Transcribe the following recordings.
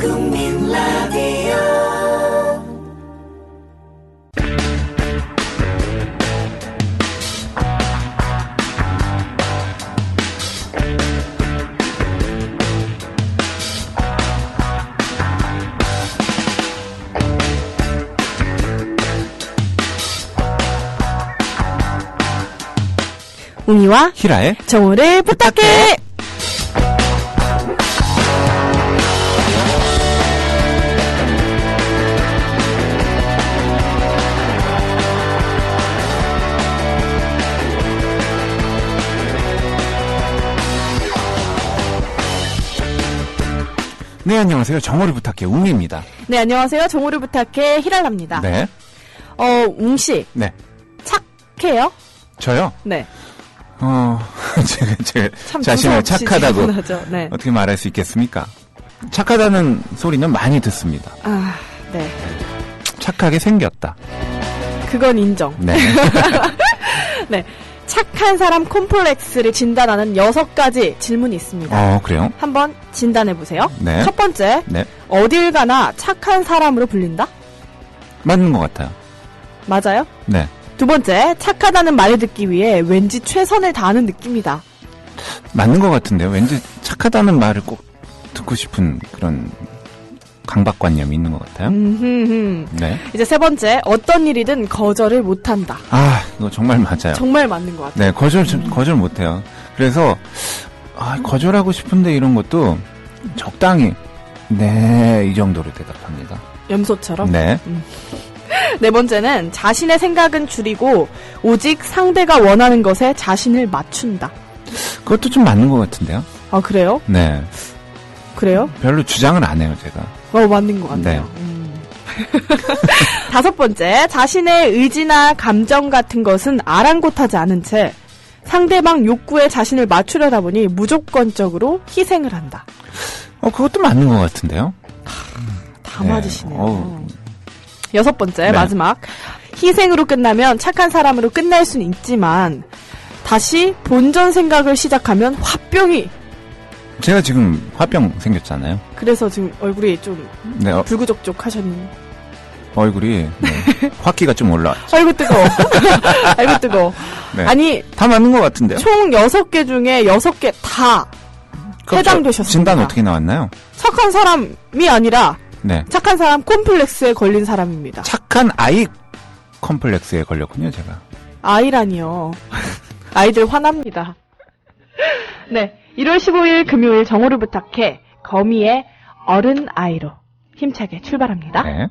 국민 라디오 웅이와 히라의 정우를 부탁해. 네, 안녕하세요. 정우를 부탁해 웅입니다. 네, 안녕하세요. 정우를 부탁해 히랄랍니다. 네. 웅씨. 네. 착해요? 저요? 네. 제가 참 자신을 착하다고 네. 어떻게 말할 수 있겠습니까? 착하다는 소리는 많이 듣습니다. 아, 네. 착하게 생겼다. 그건 인정. 네. 네. 착한 사람 콤플렉스를 진단하는 6가지 질문이 있습니다. 그래요? 한번 진단해보세요. 네. 첫 번째. 네. 어딜 가나 착한 사람으로 불린다? 맞는 것 같아요. 맞아요? 네. 두 번째. 착하다는 말을 듣기 위해 왠지 최선을 다하는 느낌이다. 맞는 것 같은데요. 왠지 착하다는 말을 꼭 듣고 싶은 그런 강박관념이 있는 것 같아요. 네. 이제 세 번째. 어떤 일이든 거절을 못한다. 이거 정말 맞아요. 정말 맞는 것 같아요. 네, 거절 못해요. 그래서, 거절하고 싶은데 이런 것도 적당히, 네, 이 정도로 대답합니다. 염소처럼? 네. 네 번째는 자신의 생각은 줄이고 오직 상대가 원하는 것에 자신을 맞춘다. 그것도 좀 맞는 것 같은데요? 아, 그래요? 네. 그래요? 별로 주장을 안 해요, 제가. 맞는 것 같네요. 네. 다섯 번째, 자신의 의지나 감정 같은 것은 아랑곳하지 않은 채 상대방 욕구에 자신을 맞추려다 보니 무조건적으로 희생을 한다. 그것도 맞는 것 같은데요? 다 네. 맞으시네요. 여섯 번째, 네. 마지막. 희생으로 끝나면 착한 사람으로 끝날 수는 있지만 다시 본전 생각을 시작하면 화병이. 제가 지금 화병 생겼잖아요. 그래서 지금 얼굴이 좀 네, 불구족족 하셨니? 얼굴이, 네, 화기가 좀 올라왔죠. 아이고 뜨거워. 아이고 뜨거워. 네. 아니, 다 맞는 것 같은데요? 총 6개 중에 6개 다 해당되셨습니다. 진단 어떻게 나왔나요? 착한 사람이 아니라 네. 착한 사람 콤플렉스에 걸린 사람입니다. 착한 아이 컴플렉스에 걸렸군요, 제가. 아이라니요. 아이들 화납니다. 네. 1월 15일 금요일 정오를 부탁해 거미의 어른 아이로 힘차게 출발합니다. 네.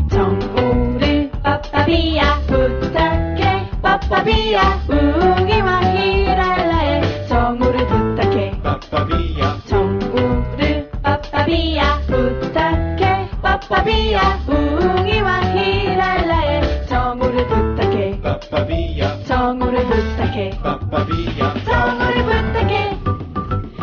정우를 빠빠비야 부탁해 빠빠비야 웅이와 히랄라의 정우를 부탁해 빠빠비야 정우를 빠빠비야 부탁해 빠빠비야 웅이와 히랄라의 정우를 부탁해 빠빠비야 정우를 부탁해 빠빠비야 정우를 부탁해 후!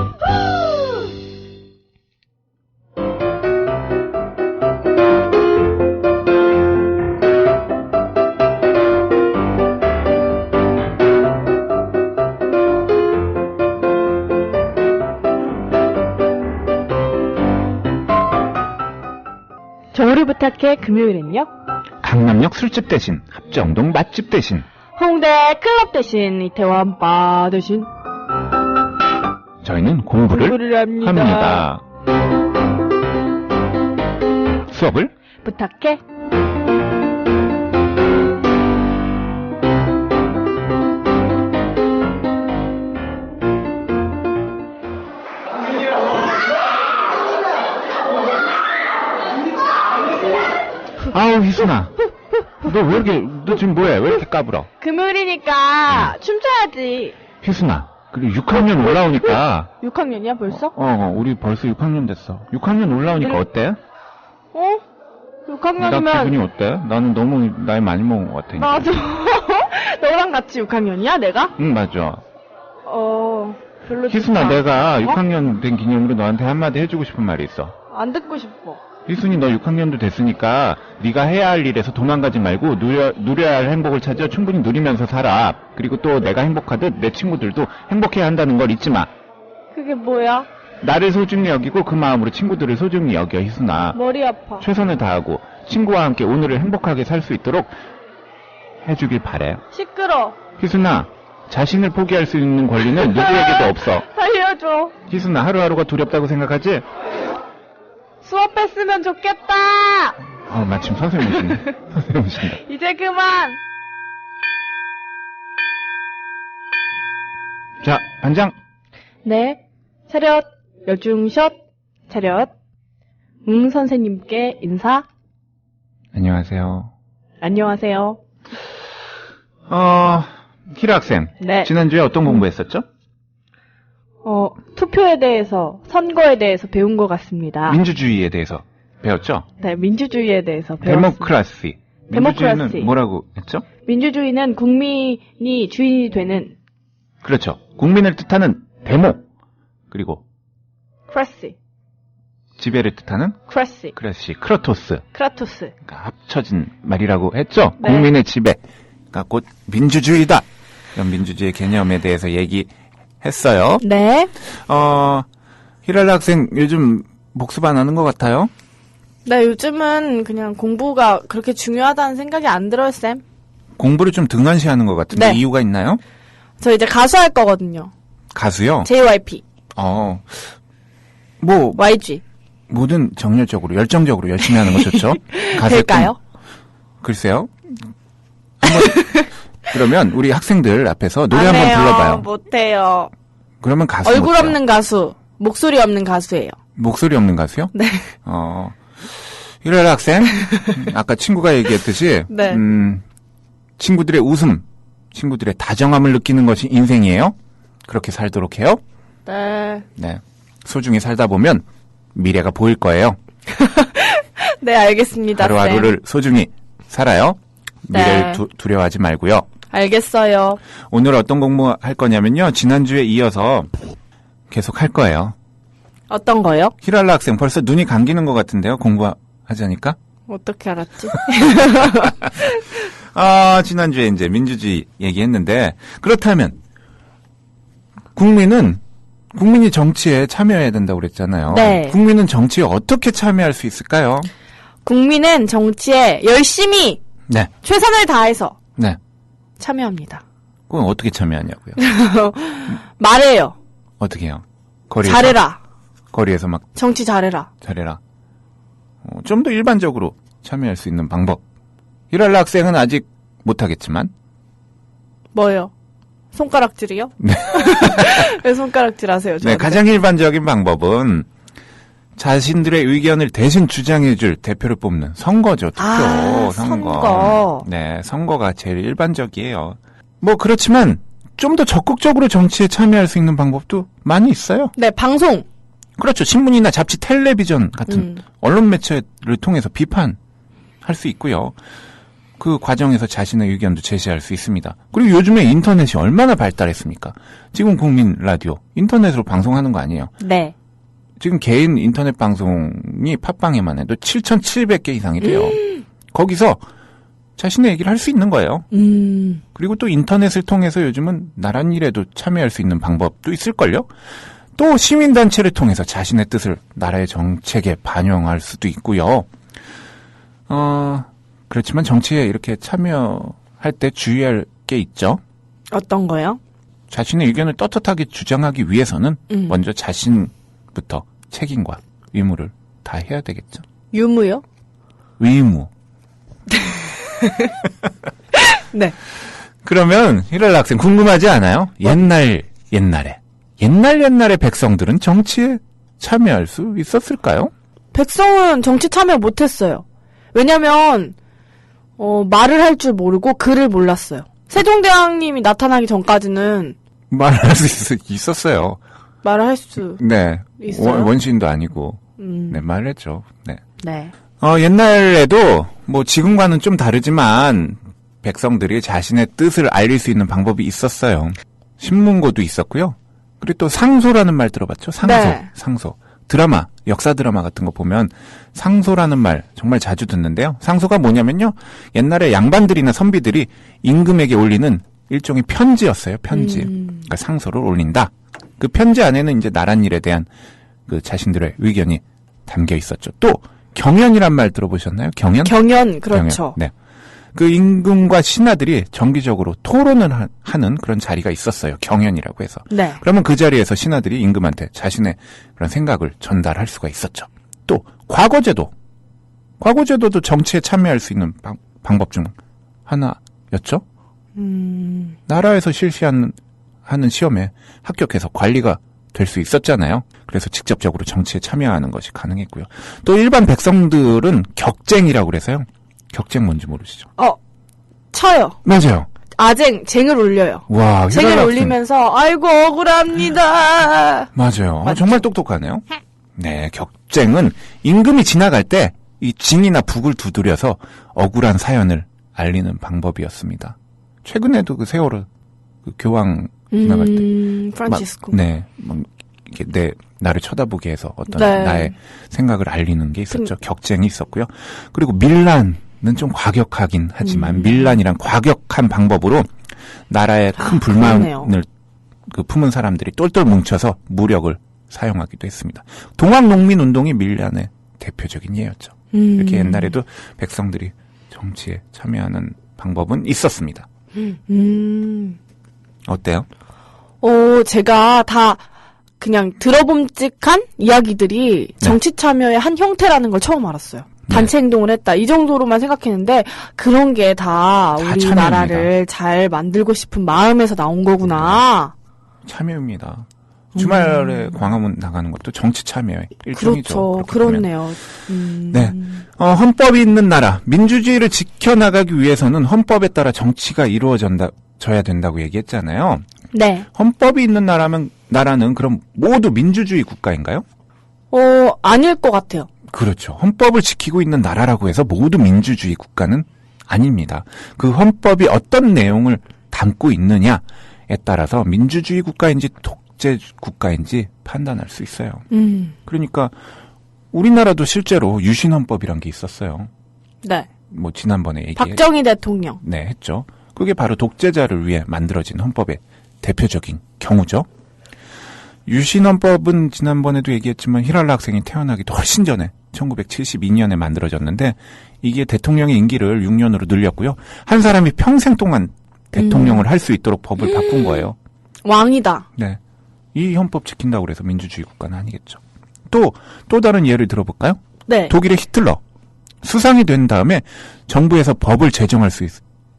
정오를 부탁해 금요일은요. 강남역 술집 대신 합정동 맛집 대신 홍대 클럽 대신 이태원 바 대신 저희는 공부를 합니다. 수업을 부탁해. 아우 희순아 너 왜 이렇게 너 지금 뭐해 왜 이렇게 까불어 금요일이니까 춤춰야지. 희순아 그리고 6학년 올라오니까 6학년이야 벌써? 우리 벌써 6학년 됐어. 6학년 올라오니까 어때? 어? 나 6학년이면 기분이 어때? 나는 너무 나이 많이 먹은 것 같아. 맞아. 너랑 같이 6학년이야 내가? 응, 맞아. 별로 희순아, 좋지 내가 않아. 6학년 된 기념으로 너한테 한마디 해주고 싶은 말이 있어. 안 듣고 싶어. 희순이 너 6학년도 됐으니까 네가 해야 할 일에서 도망가지 말고 누려야 할 행복을 찾아 충분히 누리면서 살아. 그리고 또 내가 행복하듯 내 친구들도 행복해야 한다는 걸 잊지 마. 그게 뭐야? 나를 소중히 여기고 그 마음으로 친구들을 소중히 여겨, 희순아. 머리 아파. 최선을 다하고 친구와 함께 오늘을 행복하게 살 수 있도록 해주길 바래. 시끄러. 희순아, 자신을 포기할 수 있는 권리는 누구에게도 없어. 살려줘. 희순아, 하루하루가 두렵다고 생각하지? 수업 뺐으면 좋겠다. 마침 선생님 오신다. 선생님 오신다. 이제 그만. 자, 반장. 네. 차렷. 열중샷. 차렷. 선생님께 인사. 안녕하세요. 안녕하세요. 히라 학생. 네. 지난주에 어떤 공부했었죠? 투표에 대해서, 선거에 대해서 배운 것 같습니다. 민주주의에 대해서 배웠죠? 네, 민주주의에 대해서 배웠습니다. 데모크라시. 민주주의는 뭐라고 했죠? 민주주의는 국민이 주인이 되는 그렇죠. 국민을 뜻하는 데모. 그리고 크라시. 지배를 뜻하는 크라시. 크라토스. 크라토스. 그러니까 합쳐진 말이라고 했죠? 네. 국민의 지배. 그러니까 곧 민주주의다. 이런 민주주의 개념에 대해서 얘기했어요. 네. 히랄라 학생 요즘 복습 안 하는 것 같아요? 네, 요즘은 그냥 공부가 그렇게 중요하다는 생각이 안 들어요, 쌤. 공부를 좀 등한시하는 것 같은데 네. 이유가 있나요? 저 이제 가수 할 거거든요. 가수요? JYP. 뭐 YG. 뭐든 정열적으로 열정적으로 열심히 하는 거 좋죠? 가수의 될까요? 꿈. 글쎄요. 그러면 우리 학생들 앞에서 노래 안 한번 해요. 불러봐요. 못해요. 그러면 가수 얼굴 못해요. 없는 가수, 목소리 없는 가수예요. 목소리 없는 가수요? 네. 히랄라 학생 아까 친구가 얘기했듯이 네. 친구들의 웃음, 친구들의 다정함을 느끼는 것이 인생이에요. 그렇게 살도록 해요. 네. 네. 소중히 살다 보면 미래가 보일 거예요. 네, 알겠습니다. 하루하루를 소중히 살아요. 미래를 네. 두려워하지 말고요. 알겠어요. 오늘 어떤 공부 할 거냐면요. 지난주에 이어서 계속 할 거예요. 어떤 거요? 히랄라 학생 벌써 눈이 감기는 것 같은데요. 공부하자니까. 어떻게 알았지? 지난주에 이제 민주주의 얘기했는데 그렇다면 국민이 정치에 참여해야 된다고 그랬잖아요. 네. 국민은 정치에 어떻게 참여할 수 있을까요? 국민은 정치에 열심히 네. 최선을 다해서 네. 참여합니다. 그건 어떻게 참여하냐고요? 말해요. 어떻게 해요? 거리에서, 잘해라. 거리에서 막 정치 잘해라. 잘해라. 좀 더 일반적으로 참여할 수 있는 방법. 히랄라 학생은 아직 못하겠지만. 뭐요? 손가락질이요? 네. 왜 손가락질 하세요? 네, 저한테? 가장 일반적인 방법은 자신들의 의견을 대신 주장해줄 대표를 뽑는 선거죠. 투표, 선거. 네, 선거가 제일 일반적이에요. 뭐 그렇지만 좀 더 적극적으로 정치에 참여할 수 있는 방법도 많이 있어요. 네, 방송. 그렇죠. 신문이나 잡지, 텔레비전 같은 언론 매체를 통해서 비판할 수 있고요. 그 과정에서 자신의 의견도 제시할 수 있습니다. 그리고 요즘에 인터넷이 얼마나 발달했습니까? 지금 국민 라디오, 인터넷으로 방송하는 거 아니에요? 네. 지금 개인 인터넷 방송이 팟빵에만 해도 7,700개 이상이 돼요. 거기서 자신의 얘기를 할 수 있는 거예요. 그리고 또 인터넷을 통해서 요즘은 나란 일에도 참여할 수 있는 방법도 있을걸요? 또 시민단체를 통해서 자신의 뜻을 나라의 정책에 반영할 수도 있고요. 그렇지만 정치에 이렇게 참여할 때 주의할 게 있죠. 어떤 거요? 자신의 의견을 떳떳하게 주장하기 위해서는 먼저 자신부터 책임과 의무를 다 해야 되겠죠. 유무요? 의무. 네. 그러면 히랄라 학생 궁금하지 않아요? 옛날에 백성들은 정치에 참여할 수 있었을까요? 백성은 정치 참여 못했어요. 왜냐면 말을 할 줄 모르고 글을 몰랐어요. 세종대왕님이 나타나기 전까지는 말할 수 있었어요. 말을 할 수 네. 있어요? 원시인도 아니고. 네, 말을 했죠. 네. 네. 옛날에도 뭐 지금과는 좀 다르지만 백성들이 자신의 뜻을 알릴 수 있는 방법이 있었어요. 신문고도 있었고요. 그리고 또 상소라는 말 들어봤죠? 상소. 네. 상소. 드라마, 역사 드라마 같은 거 보면 상소라는 말 정말 자주 듣는데요. 상소가 뭐냐면요. 옛날에 양반들이나 선비들이 임금에게 올리는 일종의 편지였어요. 편지. 그러니까 상소를 올린다. 그 편지 안에는 이제 나랏일에 대한 그 자신들의 의견이 담겨 있었죠. 또 경연이란 말 들어보셨나요? 경연? 경연, 그렇죠. 경연. 네. 그 임금과 신하들이 정기적으로 토론을 하는 그런 자리가 있었어요. 경연이라고 해서. 네. 그러면 그 자리에서 신하들이 임금한테 자신의 그런 생각을 전달할 수가 있었죠. 또 과거제도. 과거제도도 정치에 참여할 수 있는 방법 중 하나였죠. 나라에서 실시하는 시험에 합격해서 관리가 될 수 있었잖아요. 그래서 직접적으로 정치에 참여하는 것이 가능했고요. 또 일반 백성들은 격쟁이라고 그래서요. 격쟁 뭔지 모르시죠? 쳐요. 맞아요. 쟁을 올려요. 와, 쟁을 휘랄락슨. 올리면서 아이고 억울합니다. 맞아요. 맞죠? 정말 똑똑하네요. 네, 격쟁은 임금이 지나갈 때 이 징이나 북을 두드려서 억울한 사연을 알리는 방법이었습니다. 최근에도 그 세월호 그 교황 지나갈 때 프란치스코. 네, 이게 나를 쳐다보게 해서 어떤 네. 나의 생각을 알리는 게 있었죠. 격쟁이 있었고요. 그리고 밀란은 좀 과격하긴 하지만 밀란이란 과격한 방법으로 나라의 큰 그러네요. 불만을 그 품은 사람들이 똘똘 뭉쳐서 무력을 사용하기도 했습니다. 동학농민운동이 밀란의 대표적인 예였죠. 이렇게 옛날에도 백성들이 정치에 참여하는 방법은 있었습니다. 어때요? 제가 다 그냥 들어봄직한 이야기들이 정치 참여의 한 형태라는 걸 처음 알았어요. 단체 행동을 했다. 이 정도로만 생각했는데 그런 게 다 우리 참여입니다. 나라를 잘 만들고 싶은 마음에서 나온 거구나. 참여입니다. 주말에 광화문 나가는 것도 정치 참여의 일종이죠. 그렇죠. 그렇네요. 네. 헌법이 있는 나라, 민주주의를 지켜나가기 위해서는 헌법에 따라 정치가 이루어져야 된다고 얘기했잖아요. 네. 헌법이 있는 나라는 그럼 모두 민주주의 국가인가요? 아닐 것 같아요. 그렇죠. 헌법을 지키고 있는 나라라고 해서 모두 민주주의 국가는 아닙니다. 그 헌법이 어떤 내용을 담고 있느냐에 따라서 민주주의 국가인지 독재 국가인지 판단할 수 있어요. 그러니까 우리나라도 실제로 유신헌법이란 게 있었어요. 네. 뭐 지난번에 박정희 대통령. 네, 했죠. 그게 바로 독재자를 위해 만들어진 헌법의 대표적인 경우죠. 유신헌법은 지난번에도 얘기했지만 히랄라 학생이 태어나기도 훨씬 전에 1972년에 만들어졌는데 이게 대통령의 임기를 6년으로 늘렸고요. 한 사람이 평생 동안 대통령을 할 수 있도록 법을 바꾼 거예요. 왕이다. 네. 이 헌법 지킨다고 해서 민주주의 국가는 아니겠죠. 또 다른 예를 들어볼까요? 네. 독일의 히틀러. 수상이 된 다음에 정부에서 법을 제정할 수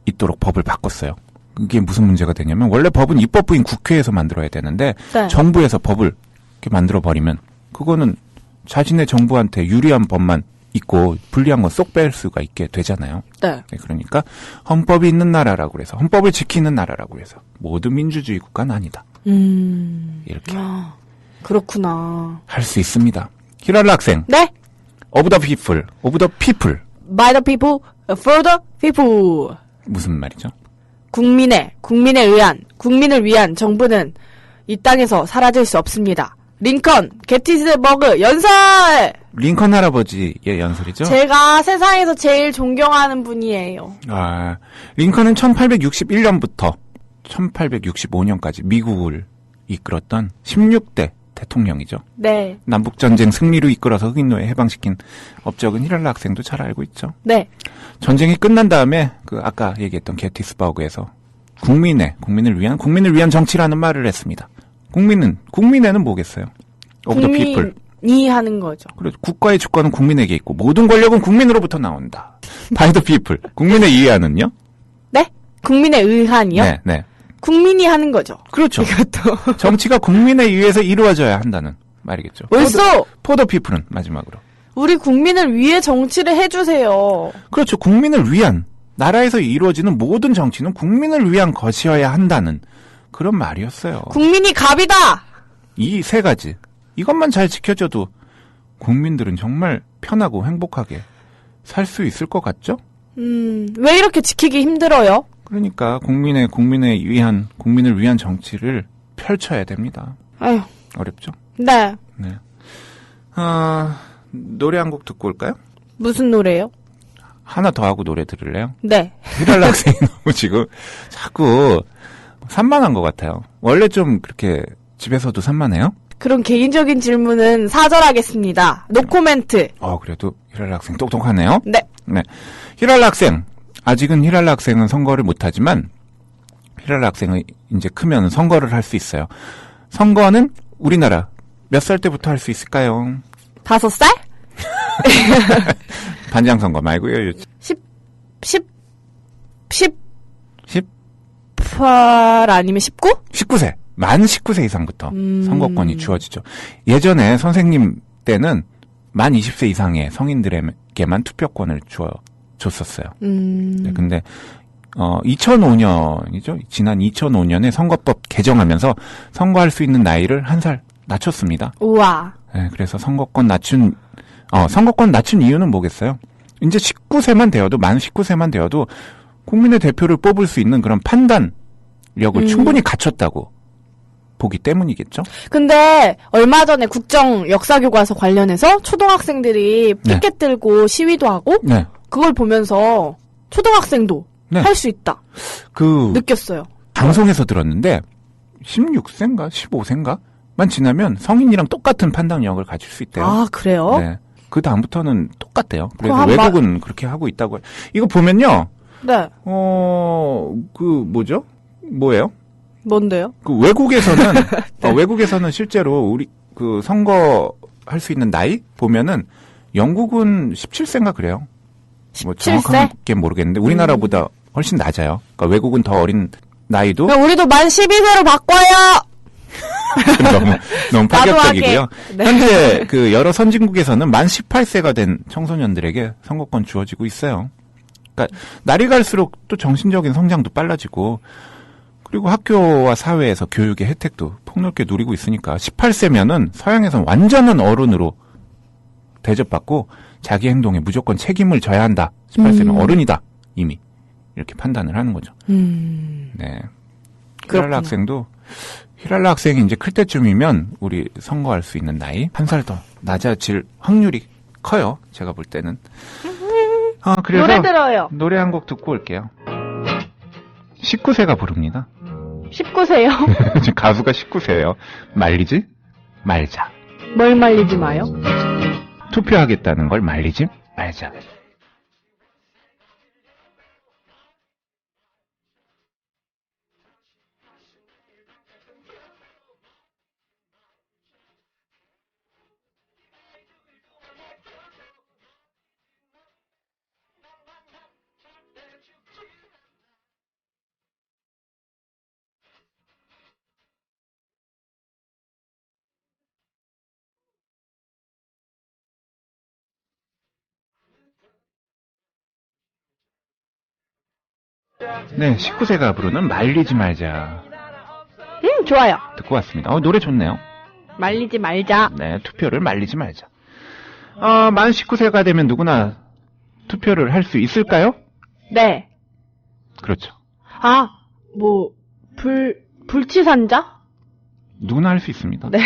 있도록 법을 바꿨어요. 그게 무슨 문제가 되냐면 원래 법은 입법부인 국회에서 만들어야 되는데 네. 정부에서 법을 이렇게 만들어버리면 그거는 자신의 정부한테 유리한 법만 있고 불리한 건 쏙 뺄 수가 있게 되잖아요. 네. 네, 그러니까 헌법이 있는 나라라고 해서 헌법을 지키는 나라라고 해서 모두 민주주의 국가는 아니다. 이렇게 그렇구나. 할 수 있습니다. 히랄라 학생. 네. of the people, of the people. By the people, for the people. 무슨 말이죠? 국민에 의한, 국민을 위한 정부는 이 땅에서 사라질 수 없습니다. 링컨, 게티스버그, 연설! 링컨 할아버지의 연설이죠? 제가 세상에서 제일 존경하는 분이에요. 링컨은 1861년부터 1865년까지 미국을 이끌었던 16대 대통령이죠. 네. 남북전쟁 승리로 이끌어서 흑인노예 해방시킨 업적은 히랄라 학생도 잘 알고 있죠. 네. 전쟁이 끝난 다음에 그 아까 얘기했던 게티스버그에서 국민을 위한 정치라는 말을 했습니다. 국민에는 뭐겠어요? of the people. 국민이 하는 거죠. 그래서 국가의 주권은 국민에게 있고 모든 권력은 국민으로부터 나온다. by the people. 국민의 이해하는요? 네? 국민에 의한이요? 네. 국민이 하는 거죠. 그렇죠. 이것도. 정치가 국민에 의해서 이루어져야 한다는 말이겠죠. 옳소! for the people은 마지막으로. 우리 국민을 위해 정치를 해주세요. 그렇죠. 국민을 위한 나라에서 이루어지는 모든 정치는 국민을 위한 것이어야 한다는 그런 말이었어요. 국민이 갑이다! 이 세 가지. 이것만 잘 지켜줘도 국민들은 정말 편하고 행복하게 살 수 있을 것 같죠? 왜 이렇게 지키기 힘들어요? 그러니까 국민을 위한 정치를 펼쳐야 됩니다. 아휴, 어렵죠? 네. 네. 노래 한 곡 듣고 올까요? 무슨 노래요? 하나 더 하고 노래 들을래요? 네. 히랄라 학생이 너무 지금 자꾸 산만한 것 같아요. 원래 좀 그렇게 집에서도 산만해요? 그런 개인적인 질문은 사절하겠습니다. 노코멘트. 그래도 히랄라 학생 똑똑하네요. 네. 네. 히랄라 학생. 아직은 히랄라 학생은 선거를 못하지만 히랄라 학생은 이제 크면 선거를 할 수 있어요. 선거는 우리나라 몇 살 때부터 할 수 있을까요? 5살? 반장 선거 말고요. 18 아니면 19? 19세. 만 19세 이상부터 선거권이 주어지죠. 예전에 선생님 때는 만 20세 이상의 성인들에게만 투표권을 줬었어요. 네, 근데 2005년이죠. 지난 2005년에 선거법 개정하면서 선거할 수 있는 나이를 1살 낮췄습니다. 우와. 네, 그래서 선거권 낮춘 이유는 뭐겠어요? 이제 19세만 되어도, 만 19세만 되어도 국민의 대표를 뽑을 수 있는 그런 판단력을 충분히 갖췄다고 보기 때문이겠죠? 근데 얼마 전에 국정 역사교과서 관련해서 초등학생들이 피켓 들고 시위도 하고 네. 그걸 보면서 초등학생도 네. 할 수 있다. 느꼈어요. 방송에서 들었는데 16세인가 15세인가만 지나면 성인이랑 똑같은 판단력을 가질 수 있대요. 아, 그래요? 네. 그 다음부터는 똑같대요. 그래서 그럼 외국은 그렇게 하고 있다고. 이거 보면요. 네. 뭐예요? 뭔데요? 외국에서는 실제로 우리 그 선거 할 수 있는 나이 보면은 영국은 17세인가 그래요. 뭐 17세? 정확하게 모르겠는데 우리나라보다 훨씬 낮아요. 그러니까 외국은 더 어린 나이도 그럼 우리도 만 12세로 바꿔요! 너무 파격적이고요. 네. 현재 그 여러 선진국에서는 만 18세가 된 청소년들에게 선거권 주어지고 있어요. 그러니까 날이 갈수록 또 정신적인 성장도 빨라지고 그리고 학교와 사회에서 교육의 혜택도 폭넓게 누리고 있으니까 18세면은 서양에서는 완전한 어른으로 대접받고 자기 행동에 무조건 책임을 져야 한다. 18세면 어른이다. 이미 이렇게 판단을 하는 거죠. 네. 히랄라 학생이 이제 클 때쯤이면 우리 선거할 수 있는 나이 1살 더 낮아질 확률이 커요. 제가 볼 때는. 그래서 노래 들어요. 노래 한 곡 듣고 올게요. 19세가 부릅니다. 19세요? 지금 가수가 19세예요. 말리지 말자. 뭘 말리지 마요? 투표하겠다는 걸 말리지 말자. 네, 19세가 부르는 말리지 말자 좋아요. 듣고 왔습니다. 노래 좋네요. 말리지 말자. 네, 투표를 말리지 말자. 만 19세가 되면 누구나 투표를 할 수 있을까요? 네. 그렇죠. 불치산자? 누구나 할 수 있습니다. 네.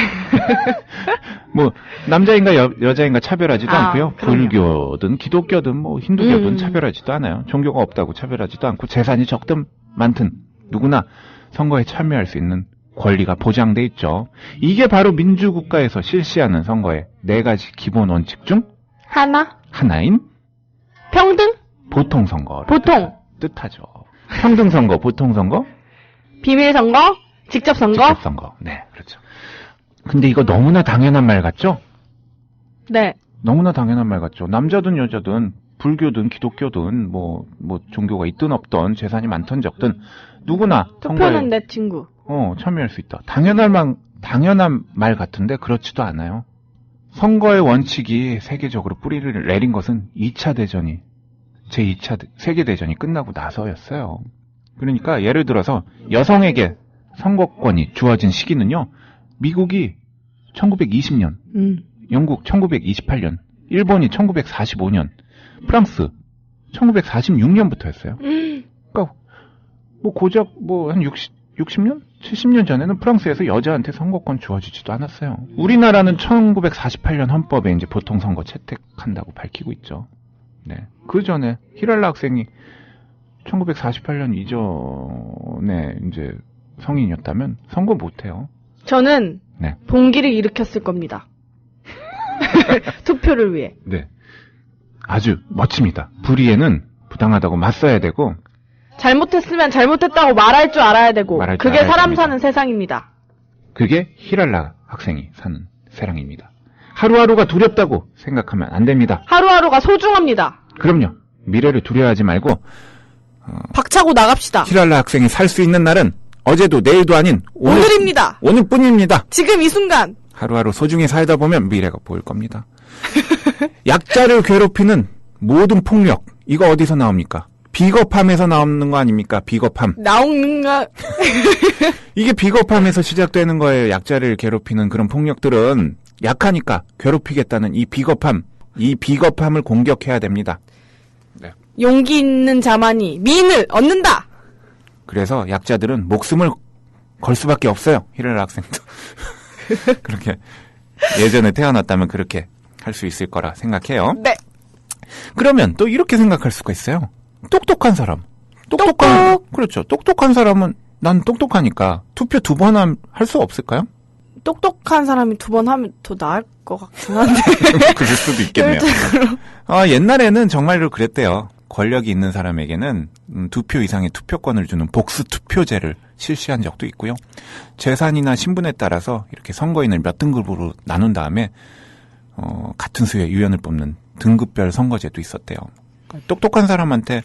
뭐 남자인가 여자인가 차별하지도 않고요. 그럼요. 불교든 기독교든 뭐 힌두교든 차별하지도 않아요. 종교가 없다고 차별하지도 않고 재산이 적든 많든 누구나 선거에 참여할 수 있는 권리가 보장돼 있죠. 이게 바로 민주국가에서 실시하는 선거의 4가지 기본 원칙 중 하나인 평등? 보통선거를 보통. 뜻하죠. 평등선거, 보통선거, 비밀선거? 직접선거? 직접선거. 네, 그렇죠. 근데 이거 너무나 당연한 말 같죠? 네. 너무나 당연한 말 같죠. 남자든 여자든 불교든 기독교든 뭐 종교가 있든 없든 재산이 많든 적든 누구나 투표는 선거에 내 친구. 참여할 수 있다. 당연한 말 같은데 그렇지도 않아요. 선거의 원칙이 세계적으로 뿌리를 내린 것은 2차 대전이 제2차 세계대전이 끝나고 나서였어요. 그러니까 예를 들어서 여성에게 선거권이 주어진 시기는요. 미국이 1920년, 영국 1928년, 일본이 1945년, 프랑스 1946년부터였어요. 그러니까 뭐 고작 뭐 한 60년? 70년 전에는 프랑스에서 여자한테 선거권 주어지지도 않았어요. 우리나라는 1948년 헌법에 이제 보통선거 채택한다고 밝히고 있죠. 네. 그 전에 히랄라 학생이 1948년 이전에 이제 성인이었다면 선거 못해요. 저는 네. 봉기를 일으켰을 겁니다. 투표를 위해. 네. 아주 멋집니다. 불의에는 부당하다고 맞서야 되고, 잘못했으면 잘못했다고 말할 줄 알아야 되고, 말할 줄 그게 알아야 사람 됩니다. 사는 세상입니다. 그게 히랄라 학생이 사는 세상입니다. 하루하루가 두렵다고 생각하면 안 됩니다. 하루하루가 소중합니다. 그럼요. 미래를 두려워하지 말고 박차고 나갑시다. 히랄라 학생이 살 수 있는 날은 어제도 내일도 아닌 오늘입니다. 오늘뿐입니다. 지금 이 순간. 하루하루 소중히 살다 보면 미래가 보일 겁니다. 약자를 괴롭히는 모든 폭력, 이거 어디서 나옵니까? 비겁함에서 나오는 거 아닙니까? 비겁함. 나오는가? 이게 비겁함에서 시작되는 거예요. 약자를 괴롭히는 그런 폭력들은 약하니까 괴롭히겠다는 이 비겁함을 공격해야 됩니다. 네. 용기 있는 자만이 미인을 얻는다. 그래서 약자들은 목숨을 걸 수밖에 없어요. 히랄라 학생도. 그렇게 예전에 태어났다면 그렇게 할 수 있을 거라 생각해요. 네. 그러면 또 이렇게 생각할 수가 있어요. 똑똑한 사람. 그렇죠. 똑똑한 사람은 난 똑똑하니까 투표 2번 할 수 없을까요? 똑똑한 사람이 2번 하면 더 나을 것 같긴 한데. 그럴 수도 있겠네요. 옛날에는 정말로 그랬대요. 권력이 있는 사람에게는 2표 이상의 투표권을 주는 복수 투표제를 실시한 적도 있고요. 재산이나 신분에 따라서 이렇게 선거인을 몇 등급으로 나눈 다음에 같은 수의 의원을 뽑는 등급별 선거제도 있었대요. 똑똑한 사람한테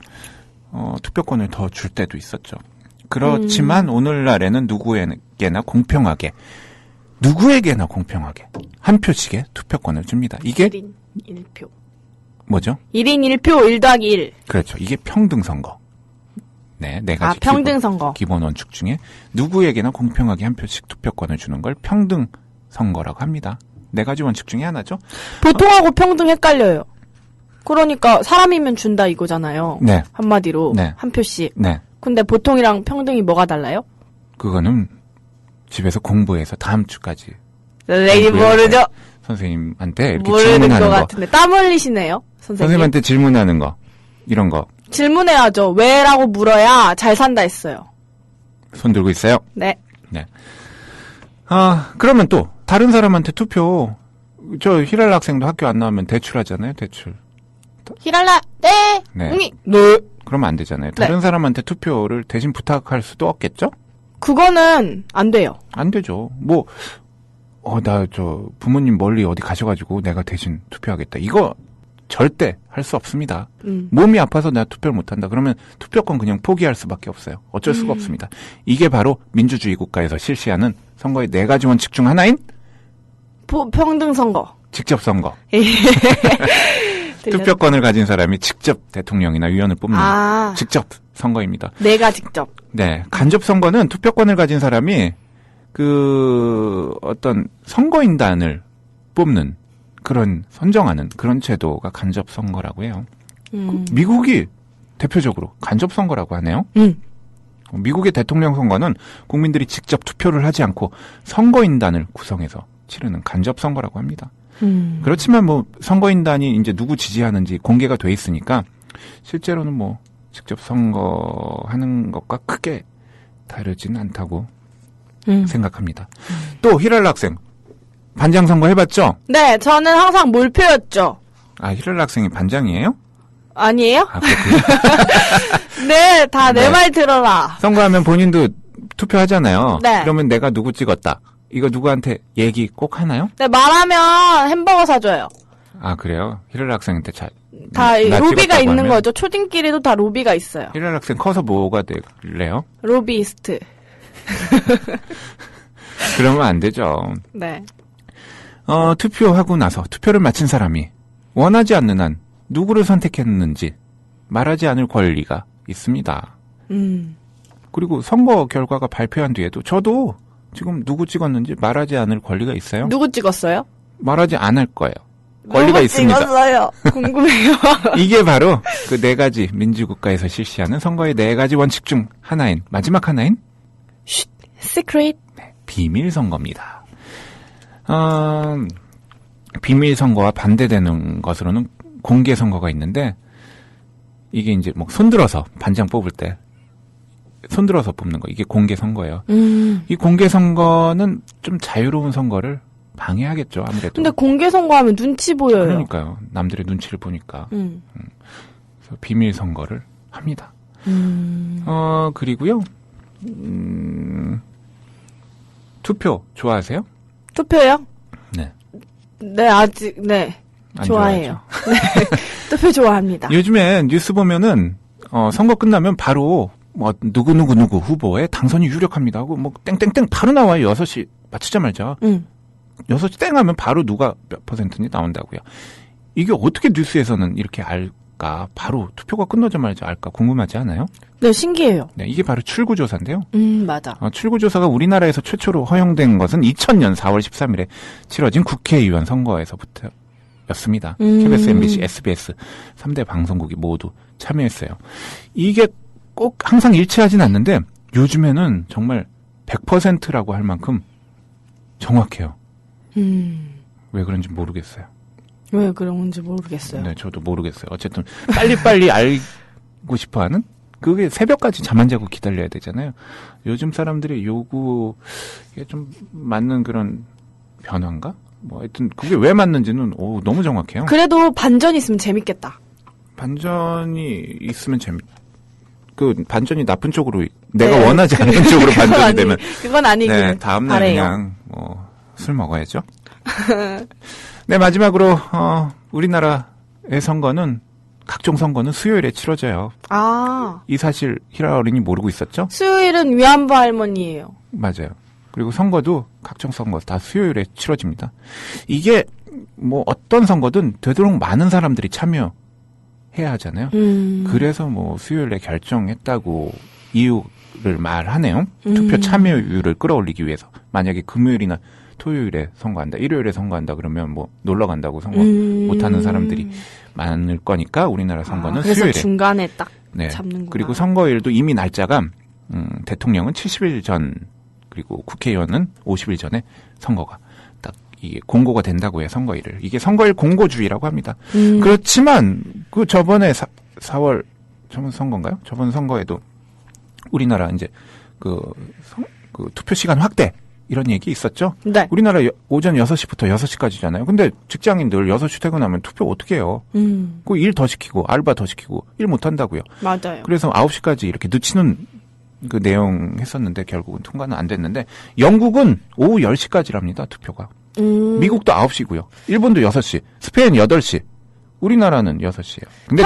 투표권을 더 줄 때도 있었죠. 그렇지만 오늘날에는 누구에게나 공평하게 한 표씩의 투표권을 줍니다. 이게 1인 1표. 뭐죠? 1인 1표 1 더하기 1. 그렇죠. 이게 평등선거. 네, 네 가지 평등선거. 기본 원칙 중에 누구에게나 공평하게 한 표씩 투표권을 주는 걸 평등선거라고 합니다. 네 가지 원칙 중에 하나죠. 보통하고 평등 헷갈려요. 그러니까 사람이면 준다 이거잖아요. 네. 한마디로 네. 한 표씩. 네. 근데 보통이랑 평등이 뭐가 달라요? 그거는 집에서 공부해서 다음 주까지 레이 모르죠. 선생님한테 이렇게 모르는 질문하는 것 거. 같은데 땀 흘리시네요, 선생님. 선생님한테 질문하는 거. 이런 거. 질문해야죠. 왜라고 물어야 잘 산다 했어요. 손 들고 있어요. 네. 네. 그러면 또 다른 사람한테 투표. 저 히랄라 학생도 학교 안 나오면 대출하잖아요. 대출. 히랄라 네. 네. 응이 네. 그러면 안 되잖아요. 네. 다른 사람한테 투표를 대신 부탁할 수도 없겠죠? 그거는 안 돼요. 안 되죠. 뭐 나 부모님 멀리 어디 가셔가지고 내가 대신 투표하겠다. 이거 절대 할 수 없습니다. 몸이 아파서 내가 투표를 못한다. 그러면 투표권 그냥 포기할 수밖에 없어요. 어쩔 수가 없습니다. 이게 바로 민주주의 국가에서 실시하는 선거의 네 가지 원칙 중 하나인 평등 선거. 직접 선거. 투표권을 가진 사람이 직접 대통령이나 위원을 뽑는 직접 선거입니다. 내가 직접. 네, 간접 선거는 투표권을 가진 사람이 어떤 선거인단을 뽑는 선정하는 그런 제도가 간접 선거라고 해요. 미국이 대표적으로 간접 선거라고 하네요. 미국의 대통령 선거는 국민들이 직접 투표를 하지 않고 선거인단을 구성해서 치르는 간접 선거라고 합니다. 그렇지만 뭐 선거인단이 이제 누구 지지하는지 공개가 돼 있으니까 실제로는 뭐 직접 선거하는 것과 크게 다르지는 않다고 생각합니다. 또 히랄라 학생 반장 선거 해봤죠? 네, 저는 항상 몰표였죠. 히랄라 학생이 반장이에요? 아니에요? 그렇군요. 네, 다 내 네. 말 들어라. 선거하면 본인도 투표하잖아요. 네. 그러면 내가 누구 찍었다. 이거 누구한테 얘기 꼭 하나요? 네, 말하면 햄버거 사줘요. 그래요? 히랄라 학생한테 다 나 로비가 찍었다고 있는 하면? 거죠. 초딩끼리도 다 로비가 있어요. 히랄라 학생 커서 뭐가 될래요? 로비이스트. 그러면 안 되죠. 네. 투표하고 나서 투표를 마친 사람이 원하지 않는 한 누구를 선택했는지 말하지 않을 권리가 있습니다. 그리고 선거 결과가 발표한 뒤에도 저도 지금 누구 찍었는지 말하지 않을 권리가 있어요. 누구 찍었어요? 말하지 않을 거예요. 권리가 누구 있습니다. 찍었어요? 궁금해요. 이게 바로 그 4가지 민주국가에서 실시하는 선거의 4가지 원칙 중 하나인, 마지막 하나인 시크릿. 비밀 선거입니다. 비밀 선거와 반대되는 것으로는 공개 선거가 있는데, 이게 이제 뭐 손들어서 반장 뽑을 때 손들어서 뽑는 거, 이게 공개 선거예요. 이 공개 선거는 좀 자유로운 선거를 방해하겠죠, 아무래도. 근데 공개 선거하면 눈치 보여요. 그러니까요. 남들의 눈치를 보니까. 그래서 비밀 선거를 합니다. 그리고요. 투표 좋아하세요? 투표요? 네. 네, 아직, 네. 안 좋아해요. 네. 투표 좋아합니다. 요즘에 뉴스 보면은 선거 끝나면 바로 뭐 누구 후보에 당선이 유력합니다 하고 뭐 땡땡땡 바로 나와요. 6시 맞추자마자. 6시 땡 하면 바로 누가 몇 %인지 나온다고요. 이게 어떻게 뉴스에서는 이렇게 알까? 바로 투표가 끝나자마자 알까? 궁금하지 않아요? 네, 신기해요. 네, 이게 바로 출구조사인데요. 맞아. 출구조사가 우리나라에서 최초로 허용된 것은 2000년 4월 13일에 치러진 국회의원 선거에서부터였습니다. KBS, MBC, SBS 3대 방송국이 모두 참여했어요. 이게 꼭 항상 일치하진 않는데 요즘에는 정말 100%라고 할 만큼 정확해요. 왜 그런지 모르겠어요. 왜 그런지 모르겠어요. 네, 저도 모르겠어요. 어쨌든 빨리빨리 알고 싶어하는? 그게 새벽까지 잠 안 자고 기다려야 되잖아요. 요즘 사람들의 요구에 좀 맞는 그런 변화인가? 뭐 하여튼 그게 왜 맞는지는 너무 정확해요. 그래도 반전이 있으면 재밌겠다. 반전이 있으면 반전이 나쁜 쪽으로 내가 네. 원하지 않는 쪽으로 반전이 되면 그건 아니긴 네, 다음날 바래요. 그냥 술 먹어야죠. 네, 마지막으로 우리나라의 선거는 각종 선거는 수요일에 치러져요. 아, 이 사실 히라 어린이 모르고 있었죠? 수요일은 위안부 할머니예요. 맞아요. 그리고 선거도 각종 선거 다 수요일에 치러집니다. 이게 뭐 어떤 선거든 되도록 많은 사람들이 참여해야 하잖아요. 그래서 뭐 수요일에 결정했다고 이유를 말하네요. 투표 참여율을 끌어올리기 위해서. 만약에 금요일이나 토요일에 선거한다, 일요일에 선거한다 그러면 뭐 놀러 간다고 선거 못하는 사람들이 많을 거니까 우리나라 선거는 그래서 수요일에. 중간에 딱 네. 잡는구나. 그리고 선거일도 이미 날짜가 대통령은 70일 전 그리고 국회의원은 50일 전에 선거가 딱 이게 공고가 된다고 해요. 선거일을. 이게 선거일 공고주의라고 합니다. 그렇지만 그 저번에 4월 저번 선거인가요? 저번 선거에도 우리나라 이제 그 투표 시간 확대 이런 얘기 있었죠? 네. 우리나라 오전 6시부터 6시까지잖아요. 근데 직장인들 6시 퇴근하면 투표 어떻게 해요? 그 일 더 시키고 알바 더 시키고 일 못 한다고요. 맞아요. 그래서 9시까지 이렇게 늦추는 그 내용 했었는데 결국은 통과는 안 됐는데 영국은 오후 10시까지랍니다. 투표가. 미국도 9시고요. 일본도 6시, 스페인 8시. 우리나라는 6시예요. 근데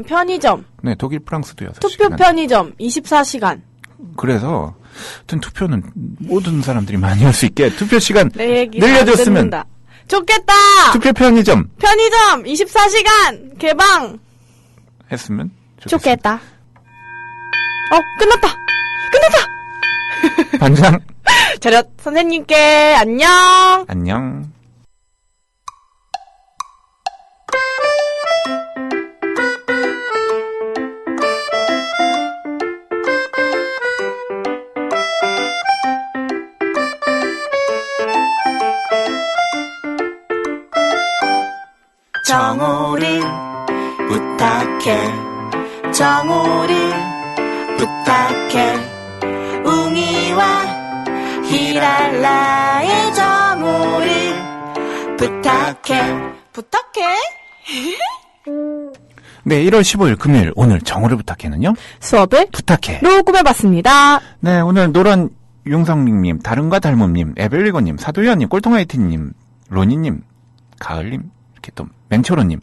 편의점. 네, 독일, 프랑스도 6시. 투표 편의점 24시간. 그래서 하여튼 투표는 모든 사람들이 많이 할 수 있게 투표 시간 내 얘기 늘려줬으면 좋겠다. 투표 편의점 24시간 개방 했으면 좋겠습니다. 좋겠다. 끝났다. 반장 차렷 선생님께 안녕. 안녕. 정오를 부탁해 정오를 부탁해 웅이와 히랄라의 정오를 부탁해 네, 1월 15일 금요일 오늘 정오를 부탁해는요. 수업을 부탁해. 로 꾸며봤습니다. 네, 오늘 노란 용성님님, 다른과 닮음님, 에벨리거님, 사도연님, 꼴통하이틴님, 로니님, 가을님, 이렇게 또 맹철호님,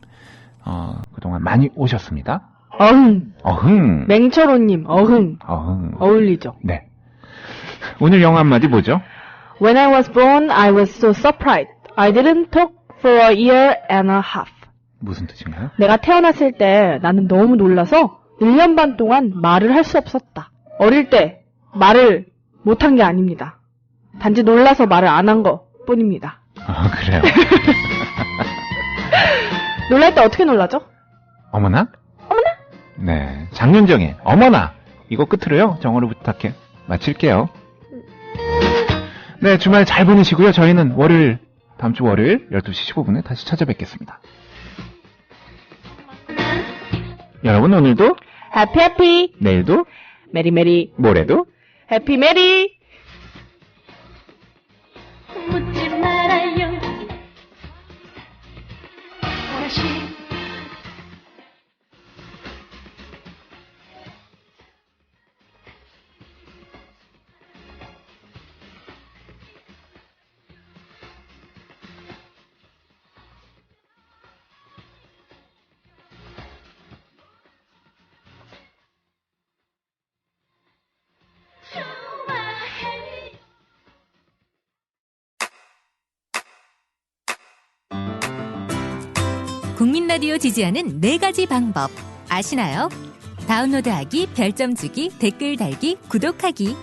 그동안 많이 오셨습니다. 어흥. 맹철호님, 어흥. 어울리죠. 네. 오늘 영어 한마디 뭐죠? When I was born, I was so surprised. I didn't talk for a year and a half. 무슨 뜻인가요? 내가 태어났을 때 나는 너무 놀라서 1년 반 동안 말을 할 수 없었다. 어릴 때 말을 못한 게 아닙니다. 단지 놀라서 말을 안 한 것 뿐입니다. 아, 그래요. 놀랄 때 어떻게 놀라죠? 어머나? 네. 장윤정의 어머나! 이거 끝으로요. 정어를 부탁해. 마칠게요. 네. 주말 잘 보내시고요. 저희는 다음 주 월요일 12시 15분에 다시 찾아뵙겠습니다. 여러분 오늘도 해피 해피 내일도 메리 메리 모레도 해피 메리 묻지 말아요 다시 국민 라디오 지지하는 4가지 방법 아시나요? 다운로드하기, 별점 주기, 댓글 달기, 구독하기.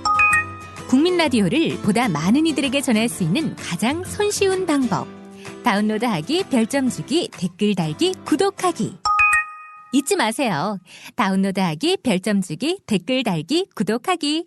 국민 라디오를 보다 많은 이들에게 전할 수 있는 가장 손쉬운 방법. 다운로드하기, 별점 주기, 댓글 달기, 구독하기. 잊지 마세요. 다운로드하기, 별점 주기, 댓글 달기, 구독하기.